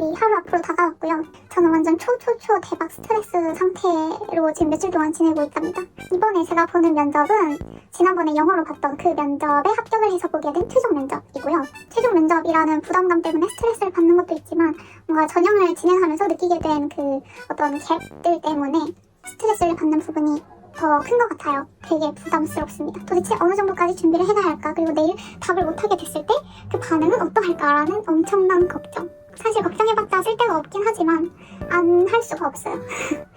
면접이 하루 앞으로 다가왔고요. 저는 완전 초 대박 스트레스 상태로 지금 며칠 동안 지내고 있답니다. 이번에 제가 보는 면접은 지난번에 영어로 봤던 그 면접에 합격을 해서 보게 된 최종 면접이고요. 최종 면접이라는 부담감 때문에 스트레스를 받는 것도 있지만 뭔가 전형을 진행하면서 느끼게 된 그 어떤 갭들 때문에 스트레스를 받는 부분이 더 큰 것 같아요. 되게 부담스럽습니다. 도대체 어느 정도까지 준비를 해가야 할까? 그리고 내일 답을 못하게 됐을 때 그 반응은 어떠할까라는 엄청난 걱정. 사실 걱정해봤자 쓸데가 없긴 하지만 안 할 수가 없어요.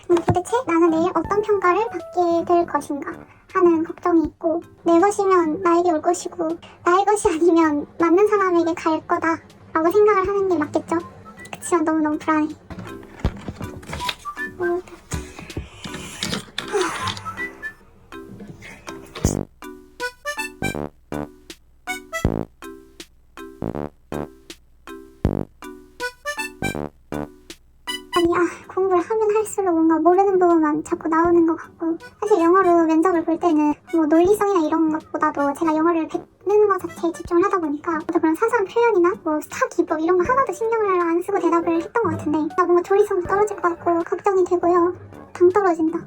도대체 나는 내일 어떤 평가를 받게 될 것인가 하는 걱정이 있고, 내 것이면 나에게 올 것이고 나의 것이 아니면 맞는 사람에게 갈 거다 라고 생각을 하는 게 맞겠죠? 그치만 너무너무 불안해. 공부를 하면 할수록 뭔가 모르는 부분만 자꾸 나오는 것 같고, 사실 영어로 면접을 볼 때는 뭐 논리성이나 이런 것보다도 제가 영어를 뱉는 것 자체에 집중을 하다 보니까 그런 사소한 표현이나 뭐 스타 기법 이런 거 하나도 신경을 안 쓰고 대답을 했던 것 같은데, 나 뭔가 조리성도 떨어질 것 같고 걱정이 되고요. 당 떨어진다.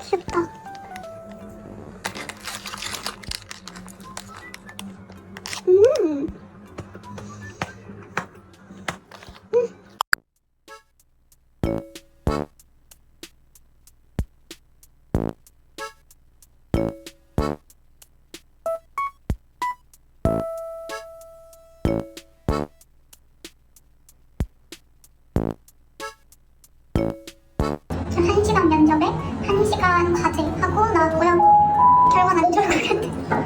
귀엽다. 전 1시간 면접에 1시간 과제하고 나왔고요. 결과는 안 좋을 것 같아.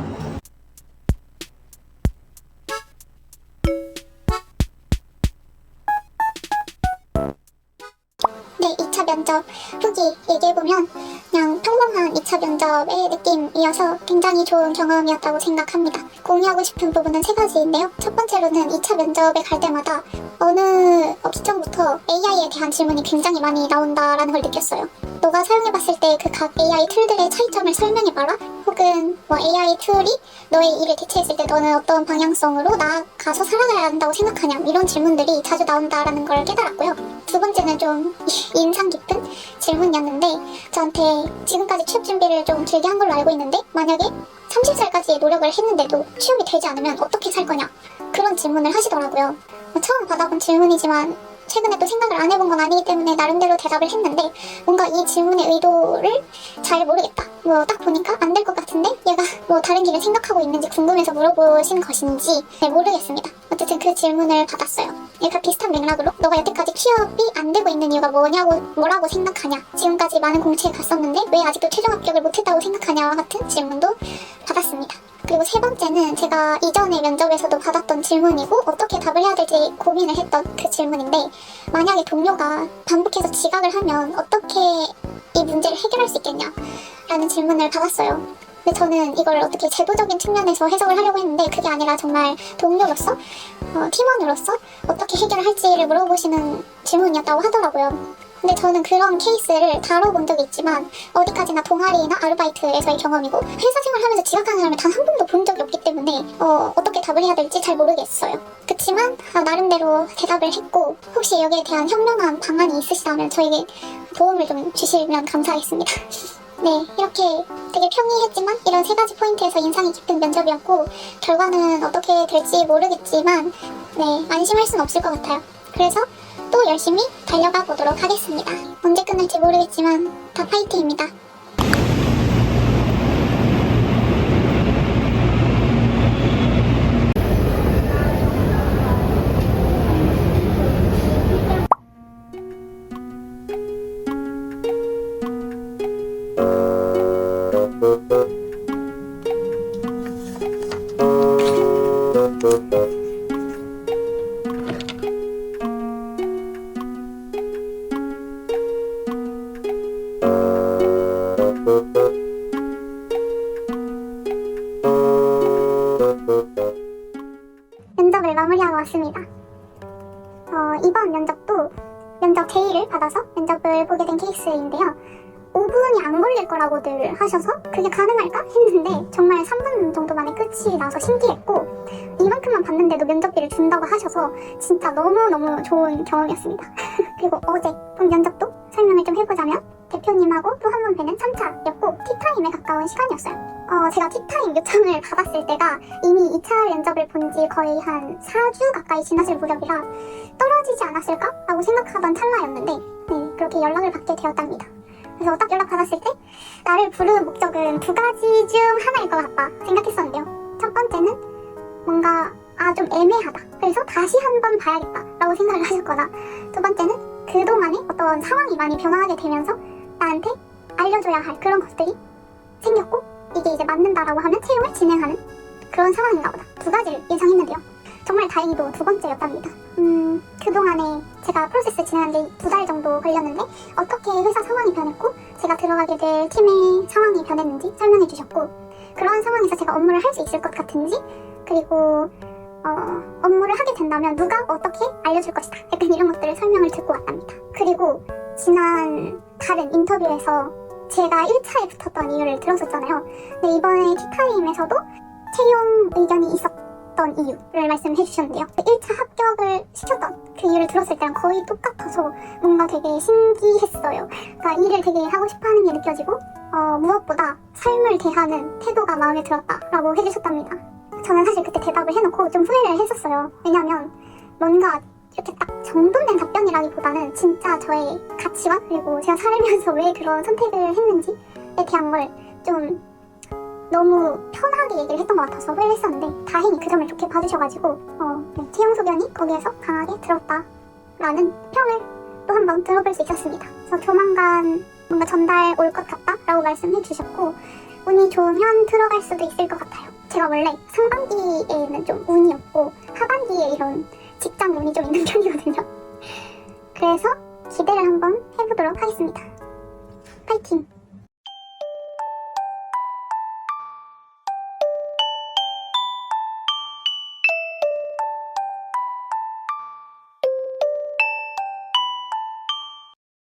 네, 2차 면접 후기 얘기해보면 그냥 평범한 2차 면접의 느낌이어서 굉장히 좋은 경험이었다고 생각합니다. 공유하고 싶은 부분은 3가지인데요. 첫 번째로는 2차 면접에 갈 때마다 어느 기점부터 AI에 대한 질문이 굉장히 많이 나온다라는 걸 느꼈어요. 너가 사용해봤을 때 그 각 AI 툴들의 차이점을 설명해봐라, 혹은 뭐 AI 툴이 너의 일을 대체했을 때 너는 어떤 방향성으로 나아가서 살아가야 한다고 생각하냐, 이런 질문들이 자주 나온다라는 걸 깨달았고요. 두 번째는 좀 인상 깊은 질문이었는데, 저한테 지금까지 취업 준비를 좀 길게 한 걸로 알고 있는데 만약에 30살까지 노력을 했는데도 취업이 되지 않으면 어떻게 살 거냐, 그런 질문을 하시더라고요. 처음 받아본 질문이지만 최근에 또 생각을 안 해본 건 아니기 때문에 나름대로 대답을 했는데, 뭔가 이 질문의 의도를 잘 모르겠다. 뭐 딱 보니까 안 될 것 같은데 얘가 뭐 다른 길을 생각하고 있는지 궁금해서 물어보신 것인지 모르겠습니다. 어쨌든 그 질문을 받았어요. 얘가 비슷한 맥락으로 너가 여태까지 취업이 안 되고 있는 이유가 뭐라고 생각하냐, 지금까지 많은 공채에 갔었는데 왜 아직도 최종 합격을 못했다고 생각하냐 같은 질문도 받았습니다. 그리고 세 번째는 제가 이전에 면접에서도 받았던 질문이고 어떻게 답을 해야 될지 고민을 했던 그 질문인데, 만약에 동료가 반복해서 지각을 하면 어떻게 이 문제를 해결할 수 있겠냐 라는 질문을 받았어요. 근데 저는 이걸 어떻게 제도적인 측면에서 해석을 하려고 했는데 그게 아니라 정말 동료로서, 팀원으로서 어떻게 해결을 할지를 물어보시는 질문이었다고 하더라고요. 근데 저는 그런 케이스를 다뤄본 적이 있지만 어디까지나 동아리나 아르바이트에서의 경험이고 회사 생활하면서 지각하는 사람을 단 한 번도 본 적이 없기 때문에 어떻게 답을 해야 될지 잘 모르겠어요. 그치만 나름대로 대답을 했고, 혹시 여기에 대한 현명한 방안이 있으시다면 저에게 도움을 좀 주시면 감사하겠습니다. 네, 이렇게 되게 평이했지만 이런 3가지 포인트에서 인상이 깊은 면접이었고, 결과는 어떻게 될지 모르겠지만 네, 안심할 순 없을 것 같아요. 그래서 또 열심히 달려가 보도록 하겠습니다. 언제 끝날지 모르겠지만 다 파이팅입니다. 면접을 마무리하고 왔습니다. 이번 면접도 면접 제의를 받아서 면접을 보게 된 케이스인데요. 5분이 안 걸릴 거라고들 하셔서 그게 가능할까 했는데 정말 3분 정도 만에 끝이 나서 신기했고, 이번 이만큼만 받는데도 면접비를 준다고 하셔서 진짜 너무너무 좋은 경험이었습니다. 그리고 어제 본 면접도 설명을 좀 해보자면 대표님하고 또 한 번 뵈는 3차였고 티타임에 가까운 시간이었어요. 제가 티타임 요청을 받았을 때가 이미 2차 면접을 본 지 거의 한 4주 가까이 지났을 무렵이라 떨어지지 않았을까? 라고 생각하던 찰나였는데 네, 그렇게 연락을 받게 되었답니다. 그래서 딱 연락 받았을 때 나를 부르는 목적은 두 가지 중 하나일 것 같다 생각했었는데요. 첫 번째는 뭔가 좀 애매하다. 그래서 다시 한번 봐야겠다 라고 생각을 하셨거나 두 번째는 그동안에 어떤 상황이 많이 변화하게 되면서 나한테 알려줘야 할 그런 것들이 생겼고 이게 이제 맞는다라고 하면 채용을 진행하는 그런 상황인가 보다. 두 가지를 예상했는데요. 정말 다행히도 두 번째였답니다. 그동안에 제가 프로세스 진행한 지 2달 정도 걸렸는데 어떻게 회사 상황이 변했고 제가 들어가게 될 팀의 상황이 변했는지 설명해 주셨고 그런 상황에서 제가 업무를 할 수 있을 것 같은지 그리고 업무를 하게 된다면 누가 어떻게 알려줄 것이다. 약간 이런 것들을 설명을 듣고 왔답니다. 그리고 지난 다른 인터뷰에서 제가 1차에 붙었던 이유를 들었었잖아요. 근데 이번에 티타임에서도 채용 의견이 있었던 이유를 말씀해 주셨는데요. 1차 합격을 시켰던 그 이유를 들었을 때랑 거의 똑같아서 뭔가 되게 신기했어요. 그러니까 일을 되게 하고 싶어하는 게 느껴지고 무엇보다 삶을 대하는 태도가 마음에 들었다라고 해주셨답니다. 저는 사실 그때 대답을 해놓고 좀 후회를 했었어요. 왜냐면 뭔가 이렇게 딱 정돈된 답변이라기보다는 진짜 저의 가치관 그리고 제가 살면서 왜 그런 선택을 했는지에 대한 걸 좀 너무 편하게 얘기를 했던 것 같아서 후회를 했었는데 다행히 그 점을 좋게 봐주셔가지고 네, 채용 소견이 거기에서 강하게 들었다라는 평을 또 한 번 들어볼 수 있었습니다. 그래서 조만간 뭔가 전달 올 것 같다라고 말씀해 주셨고 운이 좋으면 들어갈 수도 있을 것 같아요. 제가 원래 상반기에는 좀 운이 없고 하반기에 이런 직장 운이 좀 있는 편이거든요. 그래서 기대를 한번 해보도록 하겠습니다. 파이팅!